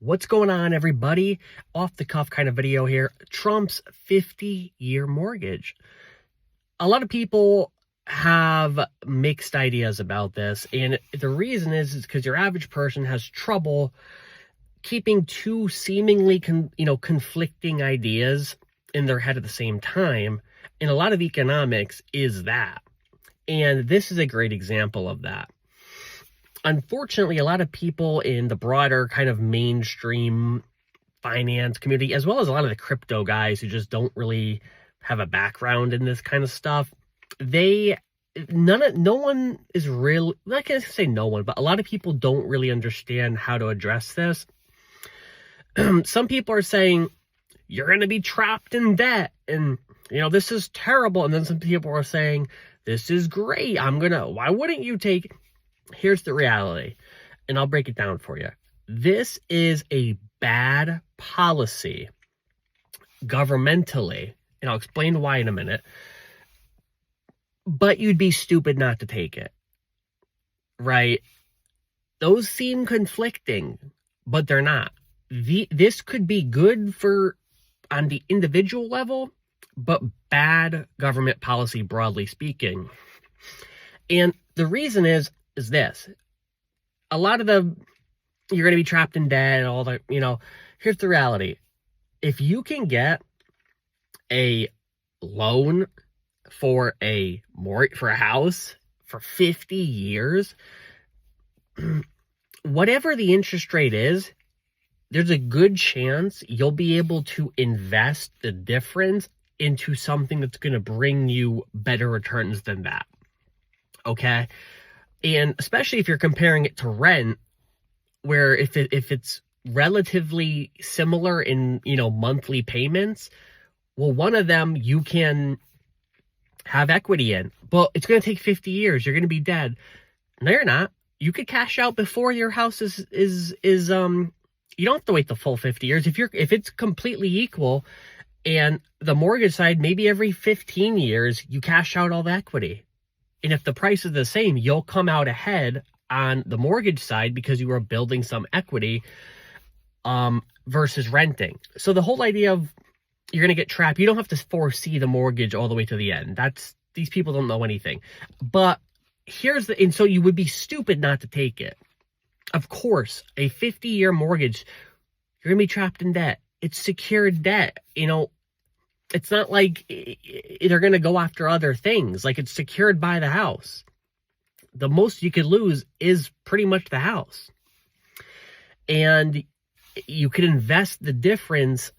What's going on, everybody? Off the cuff kind of video here. Trump's 50-year mortgage. A lot of people have mixed ideas about this, and the reason is because your average person has trouble keeping two seemingly conflicting ideas in their head at the same time. And a lot of economics is that. And this is a great example of that. Unfortunately, a lot of people in the broader kind of mainstream finance community, as well as a lot of the crypto guys who just don't really have a background in this kind of stuff, no one is really, I can't say no one, but a lot of people don't really understand how to address this. Some people are saying, you're going to be trapped in debt, and, this is terrible. And then some people are saying, this is great. Why wouldn't you take it? Here's the reality, and I'll break it down for you. This is a bad policy governmentally, and I'll explain why in a minute, but you'd be stupid not to take it, right? Those seem conflicting, but they're not. This could be good on the individual level, but bad government policy broadly speaking. And the reason is this. A lot of you're going to be trapped in debt and all that, here's the reality. If you can get a loan for a house for 50 years, whatever the interest rate is, there's a good chance you'll be able to invest the difference into something that's going to bring you better returns than that. Okay? And especially if you're comparing it to rent, where if it's relatively similar in, monthly payments, well, one of them you can have equity in. But it's going to take 50 years. You're going to be dead. No, you're not. You could cash out before your house is you don't have to wait the full 50 years. If it's completely equal, and the mortgage side, maybe every 15 years, you cash out all the equity. And if the price is the same, you'll come out ahead on the mortgage side because you are building some equity versus renting. So the whole idea of you're going to get trapped, you don't have to foresee the mortgage all the way to the end. These people don't know anything. But and so you would be stupid not to take it. Of course, a 50-year mortgage, you're going to be trapped in debt. It's secured debt. It's not like they're going to go after other things. Like, it's secured by the house. The most you could lose is pretty much the house. And you could invest the difference,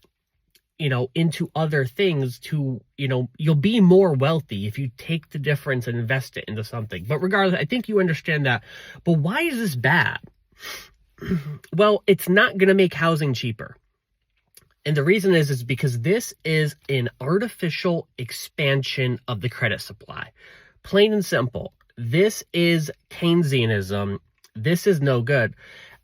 into other things you'll be more wealthy if you take the difference and invest it into something. But regardless, I think you understand that. But why is this bad? Well, it's not going to make housing cheaper. And the reason is because this is an artificial expansion of the credit supply. Plain and simple. This is Keynesianism. This is no good.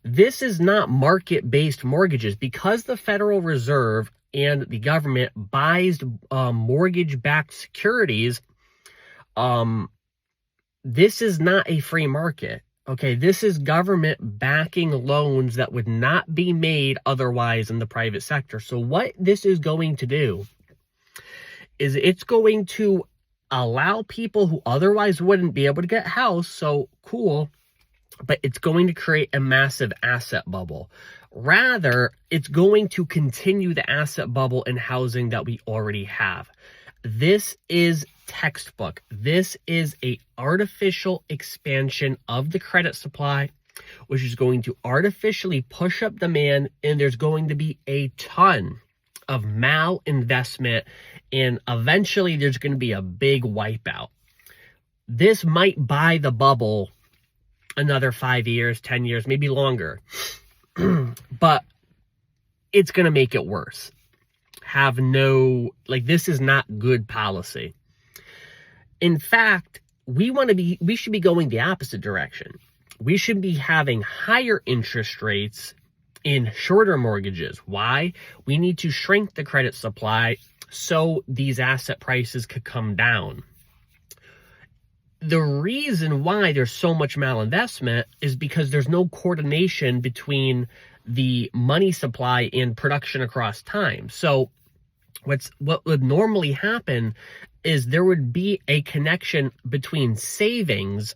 This is not market-based mortgages. Because the Federal Reserve and the government buys mortgage-backed securities, this is not a free market. Okay, this is government backing loans that would not be made otherwise in the private sector. So what this is going to do is it's going to allow people who otherwise wouldn't be able to get a house, so cool, but it's going to create a massive asset bubble. Rather, it's going to continue the asset bubble in housing that we already have. This is textbook. This is a artificial expansion of the credit supply, which is going to artificially push up demand, and there's going to be a ton of malinvestment, and eventually there's going to be a big wipeout. This might buy the bubble another 5 years, 10 years, maybe longer, but it's going to make it worse. This is not good policy. In fact, we should be going the opposite direction. We should be having higher interest rates in shorter mortgages. Why? We need to shrink the credit supply so these asset prices could come down. The reason why there's so much malinvestment is because there's no coordination between the money supply and production across time. So what would normally happen is there would be a connection between savings